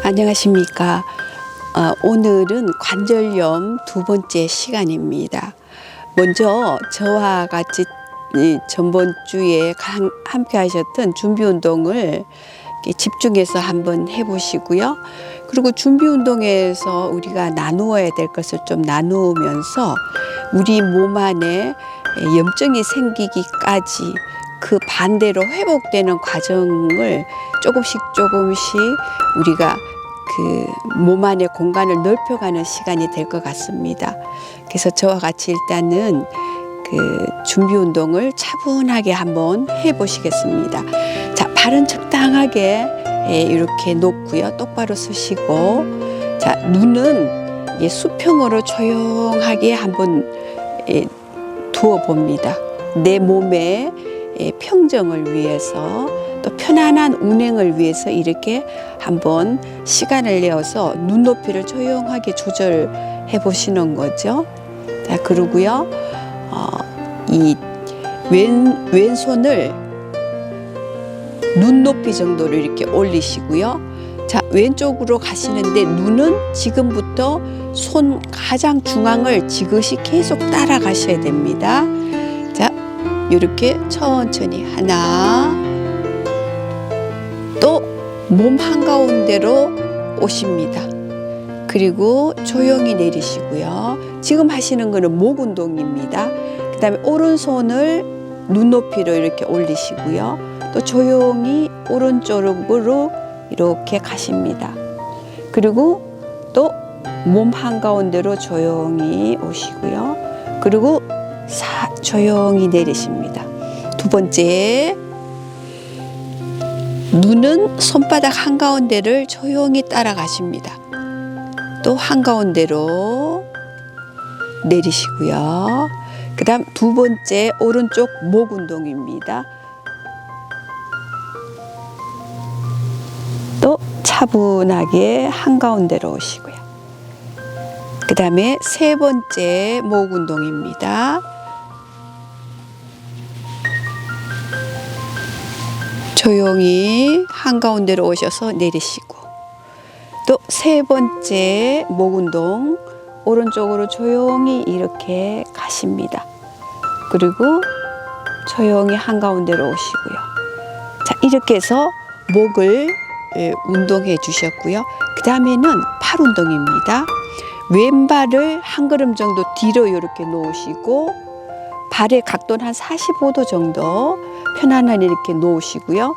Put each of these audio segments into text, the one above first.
안녕하십니까. 오늘은 관절염 두 번째 시간입니다. 먼저 저와 같이 전번 주에 함께 하셨던 준비 운동을 집중해서 한번 해보시고요. 그리고 준비 운동에서 우리가 나누어야 될 것을 좀 나누면서 우리 몸 안에 염증이 생기기까지 그 반대로 회복되는 과정을 조금씩 우리가 그 몸 안의 공간을 넓혀가는 시간이 될 것 같습니다. 그래서 저와 같이 일단은 그 준비 운동을 차분하게 한번 해보시겠습니다. 자, 발은 적당하게 이렇게 놓고요. 똑바로 서시고, 자, 눈은 수평으로 조용하게 한번 두어 봅니다. 내 몸의 평정을 위해서 또 편안한 운행을 위해서 이렇게 한번 시간을 내어서 눈높이를 조용하게 조절해 보시는 거죠. 자, 그러고요. 이 왼손을 눈높이 정도로 이렇게 올리시고요. 자, 왼쪽으로 가시는데 눈은 지금부터 손 가장 중앙을 지그시 계속 따라가셔야 됩니다. 자, 이렇게 천천히 하나, 또 몸 한가운데로 오십니다. 그리고 조용히 내리시고요. 지금 하시는 거는 목 운동입니다. 그 다음에 오른손을 눈높이로 이렇게 올리시고요. 또 조용히 오른쪽으로 이렇게 가십니다. 그리고 또 몸 한가운데로 조용히 오시고요. 그리고 조용히 내리십니다. 두 번째, 눈은 손바닥 한가운데를 조용히 따라가십니다. 또 한가운데로 내리시고요. 그 다음 두 번째, 오른쪽 목 운동입니다. 또 차분하게 한가운데로 오시고요. 그 다음에 세 번째 목 운동입니다. 조용히 한가운데로 오셔서 내리시고, 또 세 번째 목 운동, 오른쪽으로 조용히 이렇게 가십니다. 그리고 조용히 한가운데로 오시고요. 자, 이렇게 해서 목을 운동해 주셨고요. 그 다음에는 팔 운동입니다. 왼발을 한 걸음 정도 뒤로 이렇게 놓으시고, 발의 각도는 한 45도 정도 편안하게 이렇게 놓으시고요.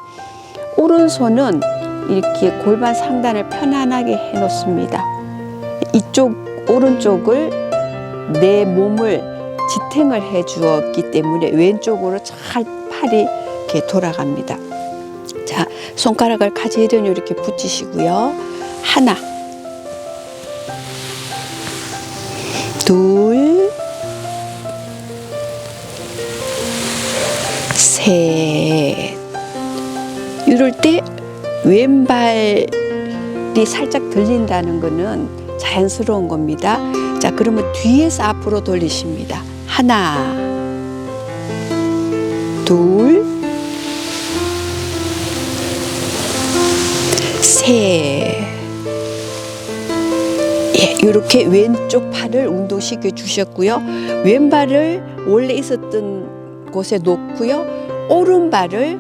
오른손은 이렇게 골반 상단을 편안하게 해 놓습니다. 이쪽 오른쪽을 내 몸을 지탱을 해 주었기 때문에 왼쪽으로 잘 팔이 이렇게 돌아갑니다. 자, 손가락을 가지런히 이렇게 붙이시고요. 하나, 둘, 셋. 이럴 때 왼발이 살짝 들린다는 거는 자연스러운 겁니다. 자, 그러면 뒤에서 앞으로 돌리십니다. 하나, 둘, 셋. 이렇게 왼쪽 팔을 운동시켜 주셨고요. 왼발을 원래 있었던 곳에 놓고요. 오른발을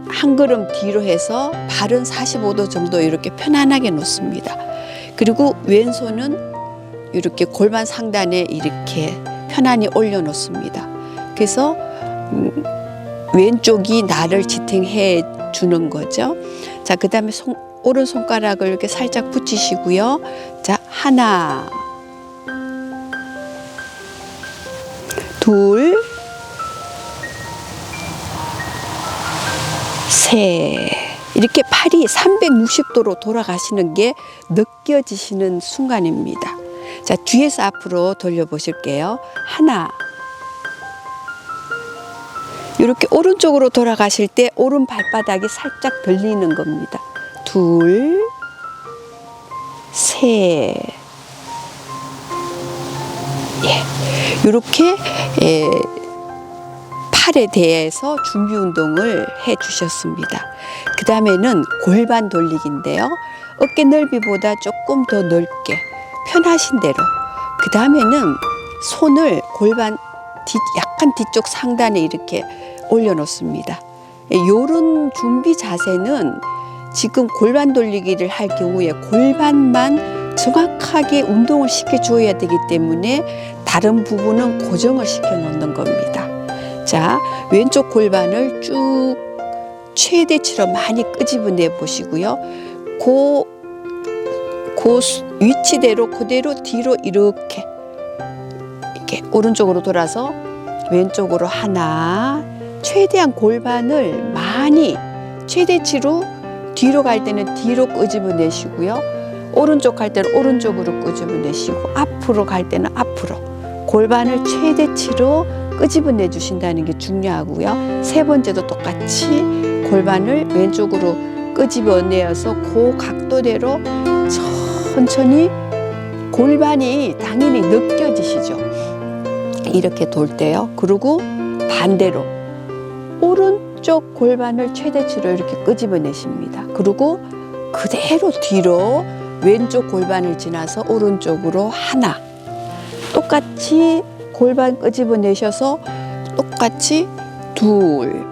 한 걸음 뒤로 해서 발은 45도 정도 이렇게 편안하게 놓습니다. 그리고 왼손은 이렇게 골반 상단에 이렇게 편안히 올려 놓습니다. 그래서 왼쪽이 나를 지탱해 주는 거죠. 자, 그 다음에 오른손가락을 이렇게 살짝 붙이시고요. 자, 하나, 둘, 셋. 이렇게 팔이 360도로 돌아가시는 게 느껴지시는 순간입니다. 자, 뒤에서 앞으로 돌려보실게요. 하나. 이렇게 오른쪽으로 돌아가실 때 오른 발바닥이 살짝 들리는 겁니다. 둘, 셋. 이렇게 팔에 대해서 준비 운동을 해 주셨습니다. 그 다음에는 골반 돌리기인데요. 어깨 넓이보다 조금 더 넓게 편하신 대로. 그 다음에는 손을 골반 약간 뒤쪽 상단에 이렇게 올려놓습니다. 이런 준비 자세는 지금 골반 돌리기를 할 경우에 골반만 정확하게 운동을 시켜줘야 되기 때문에 다른 부분은 고정을 시켜놓는 겁니다. 자, 왼쪽 골반을 쭉 최대치로 많이 끄집어내 보시고요. 그 위치대로 그대로 뒤로 이렇게 오른쪽으로 돌아서 왼쪽으로 하나, 최대한 골반을 많이 최대치로 뒤로 갈 때는 뒤로 끄집어내시고요. 오른쪽 갈 때는 오른쪽으로 끄집어내시고 앞으로 갈 때는 앞으로 골반을 최대치로 끄집어내 주신다는 게 중요하고요. 세 번째도 똑같이 골반을 왼쪽으로 끄집어내어서 그 각도대로 천천히 골반이 당연히 느껴지시죠. 이렇게 돌 때요. 그리고 반대로 오른쪽 골반을 최대치로 이렇게 끄집어내십니다. 그리고 그대로 뒤로 왼쪽 골반을 지나서 오른쪽으로 하나, 똑같이 골반 끄집어내셔서 똑같이 둘,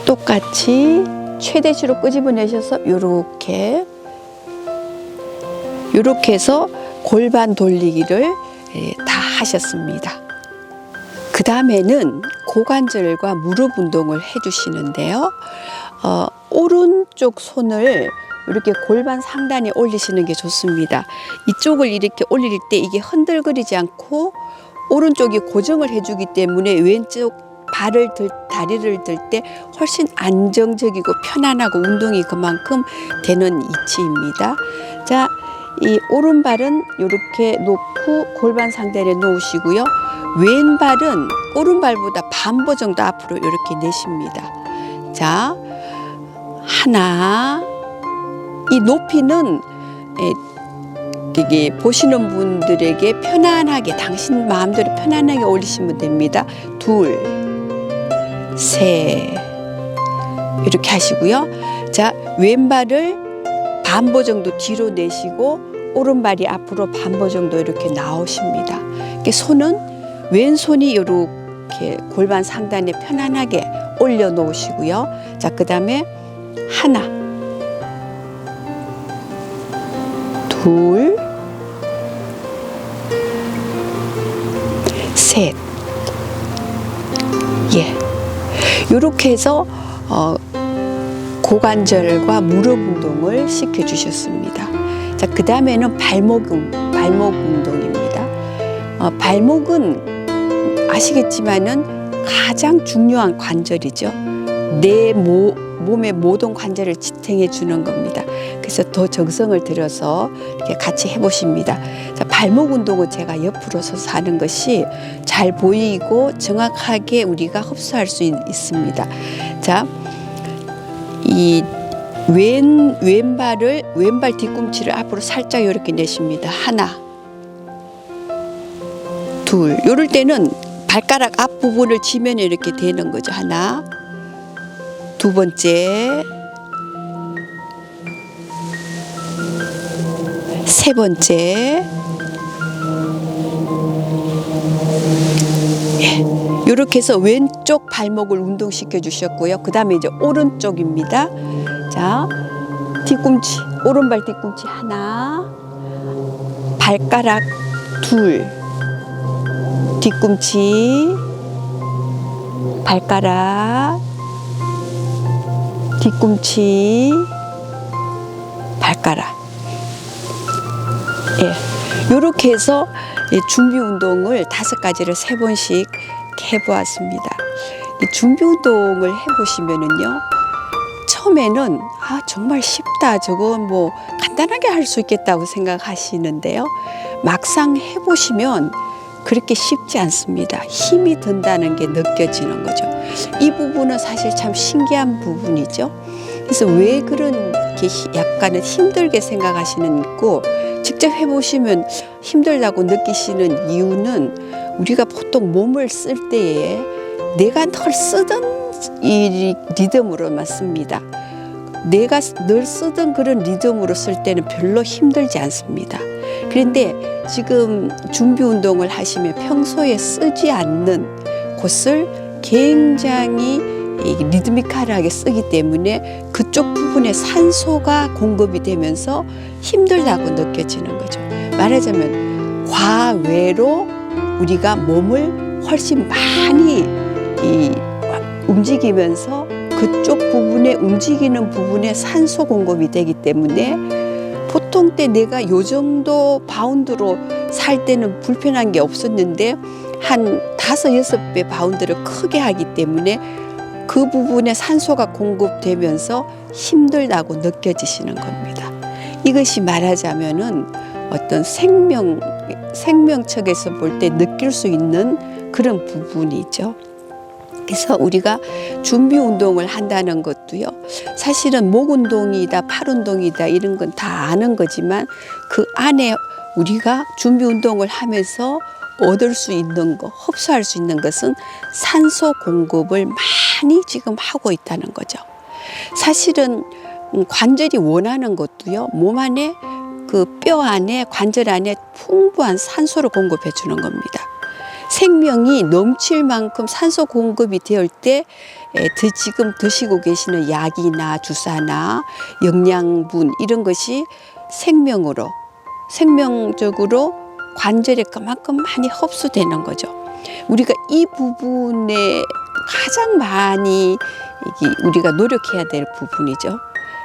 똑같이 최대치로 끄집어내셔서 요렇게 해서 골반 돌리기를 다 하셨습니다. 그 다음에는 고관절과 무릎 운동을 해주시는데요. 오른쪽 손을 이렇게 골반 상단에 올리시는 게 좋습니다. 이쪽을 이렇게 올릴 때 이게 흔들거리지 않고 오른쪽이 고정을 해주기 때문에 왼쪽 다리를 들 때 훨씬 안정적이고 편안하고 운동이 그만큼 되는 위치입니다. 자, 이 오른발은 이렇게 놓고 골반 상단에 놓으시고요. 왼발은 오른발보다 반보 정도 앞으로 이렇게 내십니다. 자, 하나. 이 높이는 이게 보시는 분들에게 편안하게 당신 마음대로 편안하게 올리시면 됩니다. 둘, 셋 이렇게 하시고요. 자, 왼발을 반보 정도 뒤로 내시고 오른발이 앞으로 반보 정도 이렇게 나오십니다. 손은 왼손이 이렇게 골반 상단에 편안하게 올려 놓으시고요. 자, 그 다음에 하나, 둘, 셋. 예. 이렇게 해서 고관절과 무릎 운동을 시켜주셨습니다. 자, 그 다음에는 발목 운동입니다. 발목은 아시겠지만은 가장 중요한 관절이죠. 내 몸의 모든 관절을 지탱해 주는 겁니다. 그래서 더 정성을 들여서 이렇게 같이 해보십니다. 자, 발목 운동은 제가 옆으로 서서 하는 것이 잘 보이고 정확하게 우리가 흡수할 수 있습니다. 자, 이 왼발 뒤꿈치를 앞으로 살짝 이렇게 내십니다. 하나, 둘. 이럴 때는 발가락 앞부분을 지면에 이렇게 대는 거죠. 하나, 두 번째, 세 번째. 예. 이렇게 해서 왼쪽 발목을 운동시켜 주셨고요. 그 다음에 이제 오른쪽입니다. 자, 뒤꿈치, 오른발 뒤꿈치 하나, 발가락 둘, 뒤꿈치, 발가락, 뒤꿈치, 발가락. 예, 이렇게 해서 준비 운동을 5가지를 3번씩 해보았습니다. 준비 운동을 해보시면은요, 처음에는 정말 쉽다, 저건 뭐 간단하게 할 수 있겠다고 생각하시는데요, 막상 해보시면 그렇게 쉽지 않습니다. 힘이 든다는 게 느껴지는 거죠. 이 부분은 사실 참 신기한 부분이죠. 그래서 왜 그런 이렇게 약간은 힘들게 생각하시는 있고 직접 해보시면 힘들다고 느끼시는 이유는 우리가 보통 몸을 쓸 때에 내가 늘 쓰던 이 리듬으로만 씁니다. 내가 늘 쓰던 그런 리듬으로 쓸 때는 별로 힘들지 않습니다. 그런데 지금 준비 운동을 하시면 평소에 쓰지 않는 곳을 굉장히 리드미컬하게 쓰기 때문에 그쪽 부분에 산소가 공급이 되면서 힘들다고 느껴지는 거죠. 말하자면 과외로 우리가 몸을 훨씬 많이 움직이면서 그쪽 부분에 움직이는 부분에 산소 공급이 되기 때문에 보통 때 내가 요 정도 바운드로 살 때는 불편한 게 없었는데 한 5-6배 바운드를 크게 하기 때문에 그 부분에 산소가 공급되면서 힘들다고 느껴지시는 겁니다. 이것이 말하자면은 어떤 생명척에서 볼 때 느낄 수 있는 그런 부분이죠. 그래서 우리가 준비 운동을 한다는 것도요, 사실은 목 운동이다, 팔 운동이다 이런 건 다 아는 거지만 그 안에 우리가 준비 운동을 하면서 얻을 수 있는 것, 흡수할 수 있는 것은 산소 공급을 많이 지금 하고 있다는 거죠. 사실은 관절이 원하는 것도요, 몸 안에 그 뼈 안에 관절 안에 풍부한 산소를 공급해 주는 겁니다. 생명이 넘칠 만큼 산소 공급이 될 때 지금 드시고 계시는 약이나 주사나 영양분 이런 것이 생명적으로 관절에 그만큼 많이 흡수되는 거죠. 우리가 이 부분에 가장 많이 우리가 노력해야 될 부분이죠.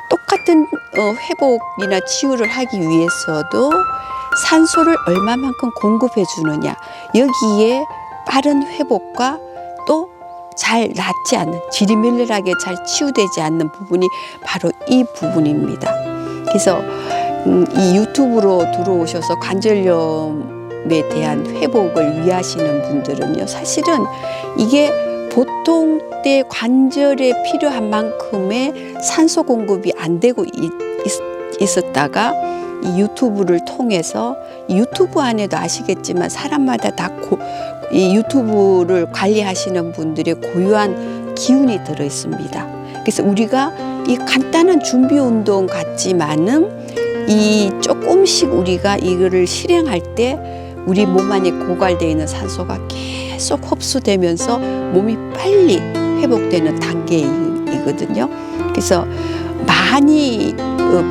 똑같은 회복이나 치유를 하기 위해서도 산소를 얼마만큼 공급해 주느냐, 여기에 빠른 회복과 또 잘 낫지 않는, 지리멸렬하게 잘 치유되지 않는 부분이 바로 이 부분입니다. 그래서 이 유튜브로 들어오셔서 관절염에 대한 회복을 위하시는 분들은요, 사실은 이게 보통 때 관절에 필요한 만큼의 산소 공급이 안 되고 있었다가 이 유튜브를 통해서, 이 유튜브 안에도 아시겠지만 사람마다 다 이 유튜브를 관리하시는 분들의 고유한 기운이 들어 있습니다. 그래서 우리가 이 간단한 준비 운동 같지만은 이 조금씩 우리가 이거를 실행할 때 우리 몸 안에 고갈되어 있는 산소가 계속 흡수되면서 몸이 빨리 회복되는 단계이거든요. 그래서 많이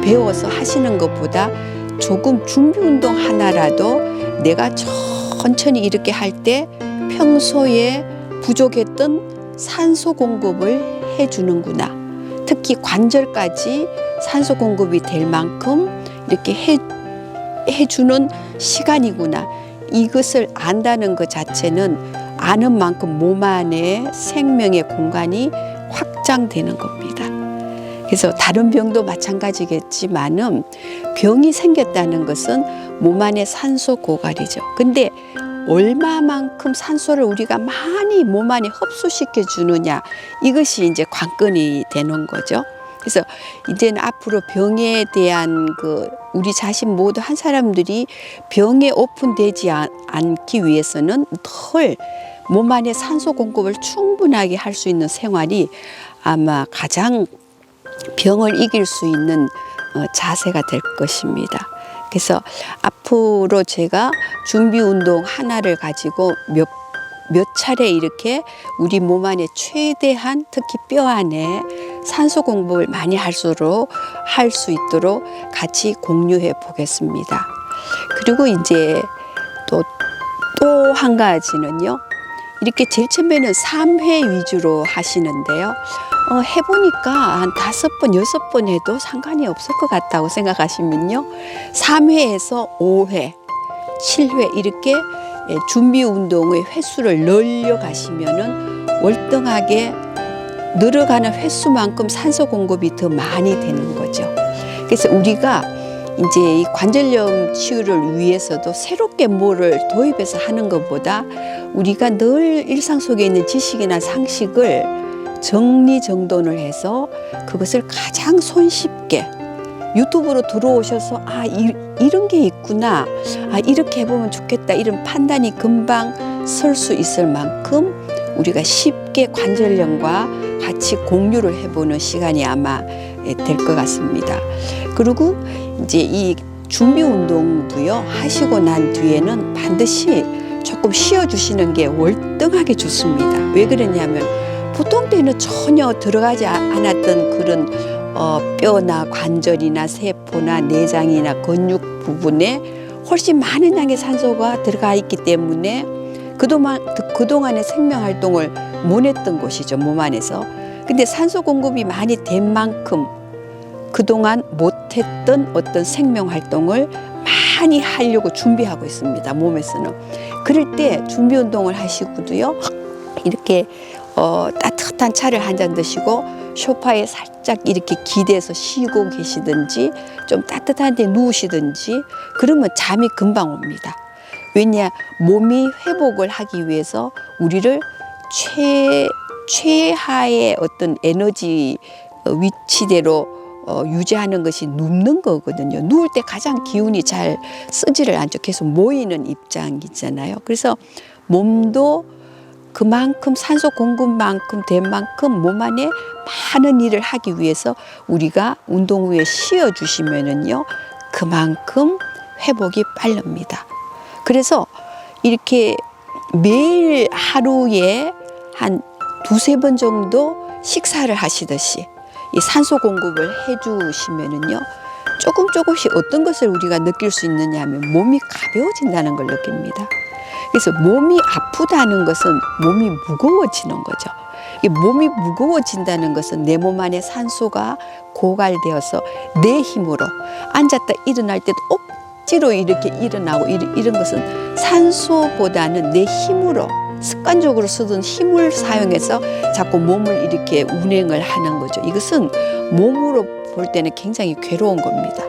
배워서 하시는 것보다 조금 준비 운동 하나라도 내가 천천히 이렇게 할 때 평소에 부족했던 산소 공급을 해주는구나. 특히 관절까지 산소 공급이 될 만큼 이렇게 해주는 시간이구나. 이것을 안다는 것 자체는 아는 만큼 몸 안에 생명의 공간이 확장되는 겁니다. 그래서 다른 병도 마찬가지겠지만은 병이 생겼다는 것은 몸 안에 산소 고갈이죠. 근데 얼마만큼 산소를 우리가 많이 몸 안에 흡수시켜 주느냐, 이것이 이제 관건이 되는 거죠. 그래서 이제는 앞으로 병에 대한 우리 자신 모두 한 사람들이 병에 오픈되지 않기 위해서는 덜 몸 안에 산소 공급을 충분하게 할 수 있는 생활이 아마 가장 병을 이길 수 있는 자세가 될 것입니다. 그래서 앞으로 제가 준비 운동 하나를 가지고 몇 차례 이렇게 우리 몸 안에 최대한 특히 뼈 안에 산소 공급을 많이 할 수 있도록 같이 공유해 보겠습니다. 그리고 이제 또 한 가지는요. 이렇게 제일 처음에는 3회 위주로 하시는데요. 해보니까 한 5번, 6번 해도 상관이 없을 것 같다고 생각하시면요. 3회에서 5회, 7회 이렇게 준비 운동의 횟수를 늘려가시면은 월등하게 늘어가는 횟수만큼 산소 공급이 더 많이 되는 거죠. 그래서 우리가 이제 이 관절염 치유를 위해서도 새롭게 뭐를 도입해서 하는 것보다 우리가 늘 일상 속에 있는 지식이나 상식을 정리정돈을 해서 그것을 가장 손쉽게 유튜브로 들어오셔서 이런 게 있구나, 이렇게 해보면 좋겠다, 이런 판단이 금방 설 수 있을 만큼 우리가 쉽게 관절염과 같이 공유를 해보는 시간이 아마 될 것 같습니다. 그리고 이제 이 준비 운동도요, 하시고 난 뒤에는 반드시 조금 쉬어주시는 게 월등하게 좋습니다. 왜 그러냐면 보통 때는 전혀 들어가지 않았던 그런 뼈나 관절이나 세포나 내장이나 근육 부분에 훨씬 많은 양의 산소가 들어가 있기 때문에 그동안의 생명 활동을 못 했던 것이죠, 몸 안에서. 근데 산소 공급이 많이 된 만큼 그동안 못했던 어떤 생명 활동을 많이 하려고 준비하고 있습니다, 몸에서는. 그럴 때 준비 운동을 하시고도요, 이렇게 따뜻한 차를 한 잔 드시고 소파에 살짝 이렇게 기대서 쉬고 계시든지 좀 따뜻한 데 누우시든지 그러면 잠이 금방 옵니다. 왜냐, 몸이 회복을 하기 위해서 우리를 최하의 어떤 에너지 위치대로 유지하는 것이 눕는 거거든요. 누울 때 가장 기운이 잘 쓰지를 않죠. 계속 모이는 입장이잖아요. 그래서 몸도 그만큼 산소 공급만큼 된 만큼 몸 안에 많은 일을 하기 위해서 우리가 운동 후에 쉬어주시면은요, 그만큼 회복이 빠릅니다. 그래서 이렇게 매일 하루에 한 두세 번 정도 식사를 하시듯이 이 산소 공급을 해주시면은요, 조금씩 어떤 것을 우리가 느낄 수 있느냐 하면 몸이 가벼워진다는 걸 느낍니다. 그래서 몸이 아프다는 것은 몸이 무거워지는 거죠. 이 몸이 무거워진다는 것은 내 몸 안에 산소가 고갈되어서 내 힘으로 앉았다 일어날 때도 억지로 이렇게 일어나고 이런 것은 산소보다는 내 힘으로 습관적으로 쓰던 힘을 사용해서 자꾸 몸을 이렇게 운행을 하는 거죠. 이것은 몸으로 볼 때는 굉장히 괴로운 겁니다.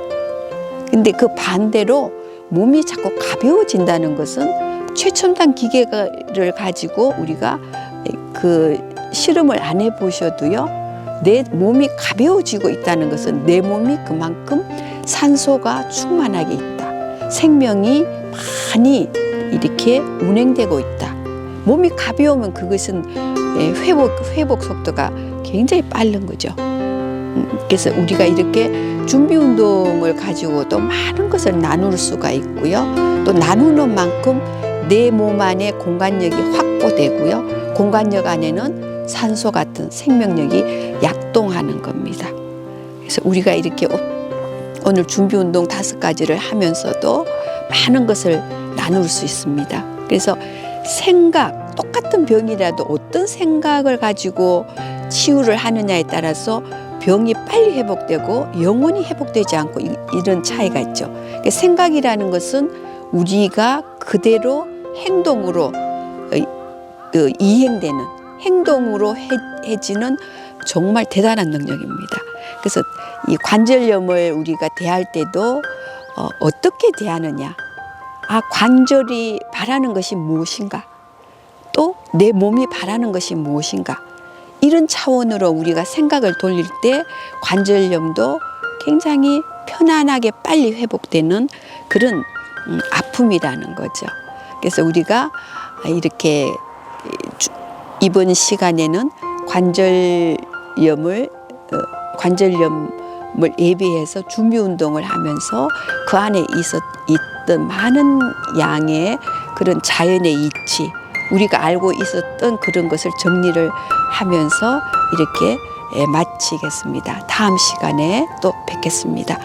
근데 그 반대로 몸이 자꾸 가벼워진다는 것은 최첨단 기계를 가지고 우리가 그 실험을 안 해보셔도요, 내 몸이 가벼워지고 있다는 것은 내 몸이 그만큼 산소가 충만하게 있다, 생명이 많이 이렇게 운행되고 있다. 몸이 가벼우면 그것은 회복 속도가 굉장히 빠른 거죠. 그래서 우리가 이렇게 준비 운동을 가지고 또 많은 것을 나눌 수가 있고요, 또 나누는 만큼 내 몸 안에 공간력이 확보되고요, 공간력 안에는 산소 같은 생명력이 약동하는 겁니다. 그래서 우리가 이렇게 오늘 준비 운동 5가지를 하면서도 많은 것을 나눌 수 있습니다. 그래서 똑같은 병이라도 어떤 생각을 가지고 치유를 하느냐에 따라서 병이 빨리 회복되고 영원히 회복되지 않고 이런 차이가 있죠. 생각이라는 것은 우리가 그대로 행동으로 이행되는, 행동으로 해지는 정말 대단한 능력입니다. 그래서 이 관절염을 우리가 대할 때도 어떻게 대하느냐, 관절이 바라는 것이 무엇인가, 또 내 몸이 바라는 것이 무엇인가, 이런 차원으로 우리가 생각을 돌릴 때 관절염도 굉장히 편안하게 빨리 회복되는 그런 아픔이라는 거죠. 그래서 우리가 이렇게 이번 시간에는 관절염을 예비해서 준비 운동을 하면서 그 안에 있던 많은 양의 그런 자연의 이치, 우리가 알고 있었던 그런 것을 정리를 하면서 이렇게 마치겠습니다. 다음 시간에 또 뵙겠습니다.